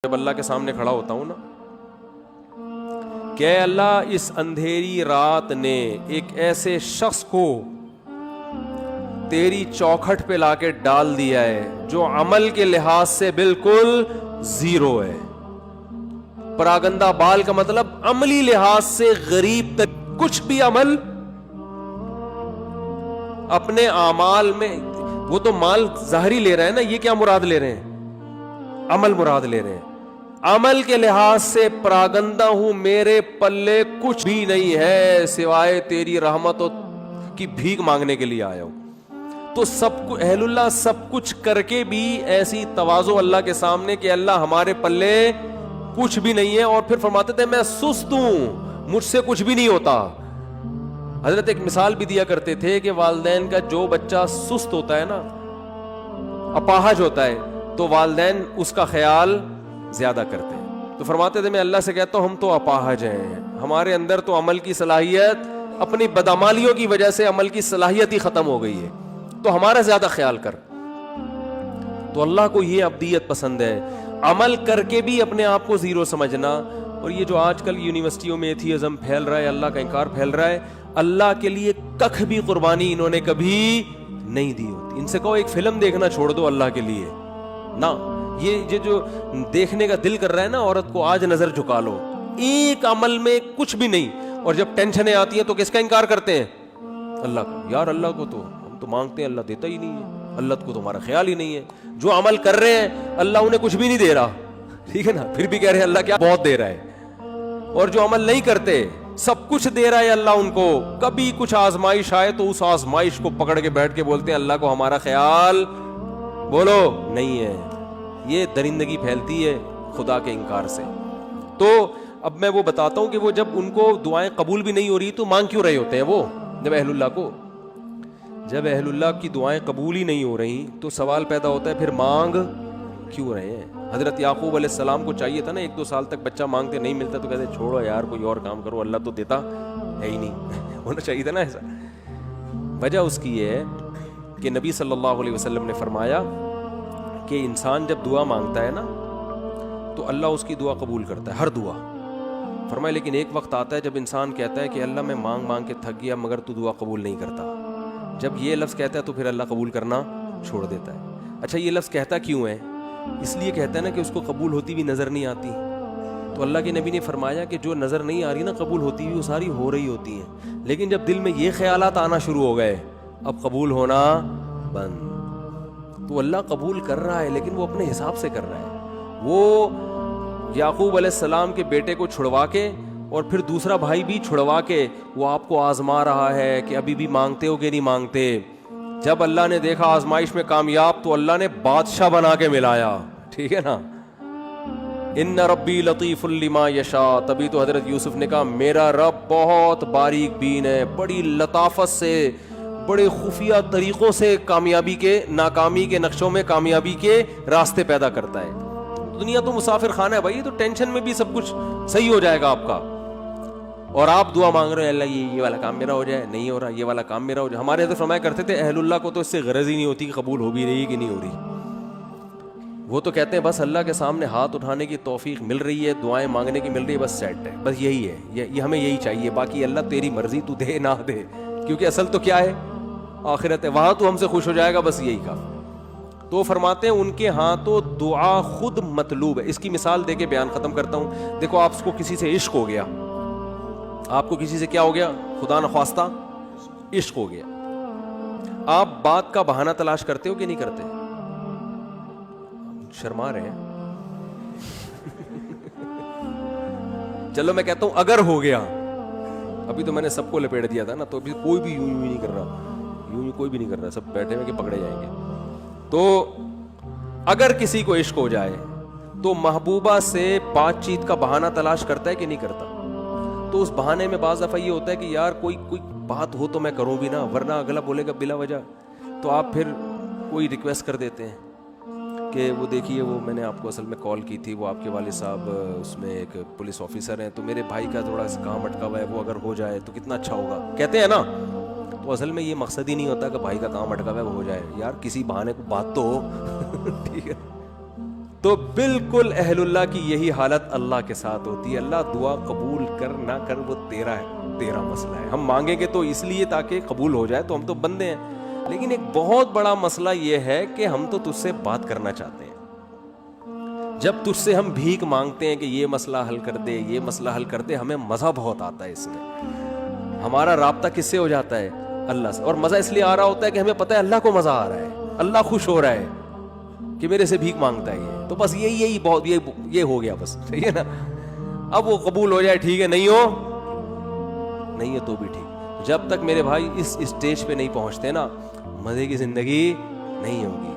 جب اللہ کے سامنے کھڑا ہوتا ہوں نا کہ اللہ اس اندھیری رات نے ایک ایسے شخص کو تیری چوکھٹ پہ لا کے ڈال دیا ہے جو عمل کے لحاظ سے بالکل زیرو ہے. پراگندہ بال کا مطلب عملی لحاظ سے غریب تک کچھ بھی عمل اپنے اعمال میں. وہ تو مال ظاہری لے رہے ہیں نا, یہ کیا مراد لے رہے ہیں؟ عمل مراد لے رہے ہیں. عمل کے لحاظ سے پراگندہ ہوں, میرے پلے کچھ بھی نہیں ہے سوائے تیری رحمت کی بھیک مانگنے کے لیے آیا ہوں. تو سب کچھ اہل اللہ سب کچھ کر کے بھی ایسی تواضع اللہ کے سامنے کہ اللہ ہمارے پلے کچھ بھی نہیں ہے, اور پھر فرماتے تھے میں سست ہوں, مجھ سے کچھ بھی نہیں ہوتا. حضرت ایک مثال بھی دیا کرتے تھے کہ والدین کا جو بچہ سست ہوتا ہے نا, اپاہج ہوتا ہے, تو والدین اس کا خیال زیادہ کرتے ہیں. تو فرماتے تھے میں اللہ سے کہتا ہوں ہم تو اپاہج ہیں, ہمارے اندر تو عمل کی صلاحیت اپنی بدعمالیوں کی وجہ سے عمل کی صلاحیت ہی ختم ہو گئی ہے, تو ہمارا زیادہ خیال کر. تو اللہ کو یہ ابدیت پسند ہے, عمل کر کے بھی اپنے آپ کو زیرو سمجھنا. اور یہ جو آج کل یونیورسٹیوں میں ایتھیزم پھیل رہا ہے, اللہ کا انکار پھیل رہا ہے, اللہ کے لیے کخ بھی قربانی انہوں نے کبھی نہیں دی ہوتی. ان سے کہو ایک فلم دیکھنا چھوڑ دو اللہ کے لیے نا. یہ جو دیکھنے کا دل کر رہا ہے نا عورت کو, آج نظر جھکا لو, ایک عمل میں کچھ بھی نہیں. اور جب ٹینشنیں آتی ہیں تو کس کا انکار کرتے ہیں؟ اللہ کا. یار اللہ کو تو ہم تو مانگتے ہیں, اللہ دیتا ہی نہیں ہے, اللہ کو تو ہمارا خیال ہی نہیں ہے. جو عمل کر رہے ہیں اللہ انہیں کچھ بھی نہیں دے رہا, ٹھیک ہے نا, پھر بھی کہہ رہے ہیں اللہ کیا بہت دے رہا ہے. اور جو عمل نہیں کرتے سب کچھ دے رہا ہے اللہ ان کو. کبھی کچھ آزمائش آئے تو اس آزمائش کو پکڑ کے بیٹھ کے بولتے ہیں اللہ کو ہمارا خیال بولو نہیں ہے. یہ درندگی پھیلتی ہے خدا کے انکار سے. تو اب میں وہ بتاتا ہوں کہ وہ جب ان کو دعائیں قبول بھی نہیں ہو رہی تو مانگ کیوں رہے ہوتے ہیں وہ. جب اہل اللہ کی دعائیں قبول ہی نہیں ہو رہی تو سوال پیدا ہوتا ہے پھر مانگ کیوں رہے ہیں. حضرت یعقوب علیہ السلام کو چاہیے تھا نا, 1-2 سال تک بچہ مانگتے نہیں ملتا تو کہتے چھوڑو یار کوئی اور کام کرو, اللہ تو دیتا ہے ہی نہیں. ہونا چاہیے تھا نا ایسا. وجہ اس کی یہ ہے کہ نبی صلی اللہ علیہ وسلم نے فرمایا کہ انسان جب دعا مانگتا ہے نا تو اللہ اس کی دعا قبول کرتا ہے, ہر دعا. فرمایا لیکن ایک وقت آتا ہے جب انسان کہتا ہے کہ اللہ میں مانگ مانگ کے تھک گیا مگر تو دعا قبول نہیں کرتا. جب یہ لفظ کہتا ہے تو پھر اللہ قبول کرنا چھوڑ دیتا ہے. اچھا یہ لفظ کہتا کیوں ہے؟ اس لیے کہتا ہے نا کہ اس کو قبول ہوتی بھی نظر نہیں آتی. تو اللہ کے نبی نے فرمایا کہ جو نظر نہیں آ رہی نا قبول ہوتی بھی, وہ ساری ہو رہی ہوتی ہیں. لیکن جب دل میں یہ خیالات آنا شروع ہو گئے اب قبول ہونا بند. تو اللہ قبول کر رہا ہے لیکن وہ اپنے حساب سے کر رہا ہے. وہ یعقوب علیہ السلام کے بیٹے کو چھڑوا کے اور پھر دوسرا بھائی بھی چھڑوا کے وہ آپ کو آزما رہا ہے کہ ابھی بھی مانگتے ہو کہ نہیں مانگتے. جب اللہ نے دیکھا آزمائش میں کامیاب تو اللہ نے بادشاہ بنا کے ملایا, ٹھیک ہے نا. ان ربی لطیف لما یشاء. تبھی تو حضرت یوسف نے کہا میرا رب بہت باریک بین ہے, بڑی لطافت سے بڑے خفیہ طریقوں سے کامیابی کے ناکامی کے نقشوں میں کامیابی کے راستے پیدا کرتا ہے. دنیا تو مسافر خانہ ہے بھائی, تو ٹینشن میں بھی سب کچھ صحیح ہو جائے گا آپ کا. اور آپ دعا مانگ رہے ہیں اللہ یہ والا کام میرا ہو جائے, نہیں ہو رہا, یہ والا کام میرا ہو جائے. ہمارے حضرت فرمایا کرتے تھے اہل اللہ کو تو اس سے غرض ہی نہیں ہوتی کہ قبول ہو بھی رہی کہ نہیں ہو رہی. وہ تو کہتے ہیں بس اللہ کے سامنے ہاتھ اٹھانے کی توفیق مل رہی ہے, دعائیں مانگنے کی مل رہی ہے, بس سیٹ ہے, بس یہی ہے, یہ ہمیں یہی چاہیے. باقی اللہ تیری مرضی, تو دے نہ دے, کیونکہ اصل تو کیا ہے آخرت ہے, وہاں تو ہم سے خوش ہو جائے گا, بس یہی کا. تو فرماتے ہیں ان کے ہاں تو دعا خود مطلوب ہے. اس کی مثال دے کے بیان ختم کرتا ہوں. دیکھو آپ کو کسی سے عشق ہو گیا, آپ کو کسی سے کیا ہو گیا, خدا نخواستہ عشق ہو گیا. آپ بات کا بہانہ تلاش کرتے ہو کہ نہیں کرتے؟ شرما رہے ہیں. چلو میں کہتا ہوں اگر ہو گیا, ابھی تو میں نے سب کو لپیٹ دیا تھا نا, تو ابھی کوئی بھی یوں نہیں کر رہا, یوں کوئی بھی نہیں کر رہا, سب بیٹھے ہوئے کہ پکڑے جائیں گے. تو اگر کسی کو عشق ہو جائے تو محبوبہ سے بات چیت کا بہانہ تلاش کرتا ہے کہ نہیں کرتا؟ تو اس بہانے میں بعض دفعہ یہ ہوتا ہے کہ یار کوئی بات ہو تو میں کروں بھی نا, ورنہ اگلا بولے گا بلا وجہ. تو آپ پھر کوئی ریکویسٹ کر دیتے ہیں کہ وہ دیکھیے وہ میں نے آپ کو اصل میں کال کی تھی, وہ آپ کے والد صاحب اس میں ایک پولیس آفیسر ہیں, تو میرے بھائی کا تھوڑا سا کام اٹکا ہوا ہے, وہ اگر ہو جائے تو کتنا اچھا ہوگا, کہتے ہیں نا. تو اصل میں یہ مقصد ہی نہیں ہوتا کہ بھائی کا کام اٹکا ہوا ہے وہ ہو جائے, یار کسی بہانے کو بات تو ہو. ٹھیک ہے, تو بالکل اہل اللہ کی یہی حالت اللہ کے ساتھ ہوتی ہے. اللہ دعا قبول کر نہ کر وہ تیرا مسئلہ ہے. ہم مانگیں گے تو اس لیے تاکہ قبول ہو جائے, تو ہم تو بندے ہیں. لیکن ایک بہت بڑا مسئلہ یہ ہے کہ ہم تو تجھ سے بات کرنا چاہتے ہیں. جب تجھ سے ہم بھیک مانگتے ہیں کہ یہ مسئلہ حل کر دے, یہ مسئلہ حل کر دے, ہمیں مزہ بہت آتا ہے اس میں. ہمارا رابطہ کس سے ہو جاتا ہے؟ اللہ سے. اور مزہ اس لیے آ رہا ہوتا ہے کہ ہمیں پتہ ہے اللہ کو مزہ آ رہا ہے, اللہ خوش ہو رہا ہے کہ میرے سے بھیک مانگتا ہے یہ. تو بس یہی بہت یہ ہو گیا بس, ٹھیک ہے نا. اب وہ قبول ہو جائے ٹھیک ہے, نہیں ہے تو بھی ٹھیک. جب تک میرے بھائی اس اسٹیج پہ نہیں پہنچتے نا, مزے کی زندگی نہیں ہوگی.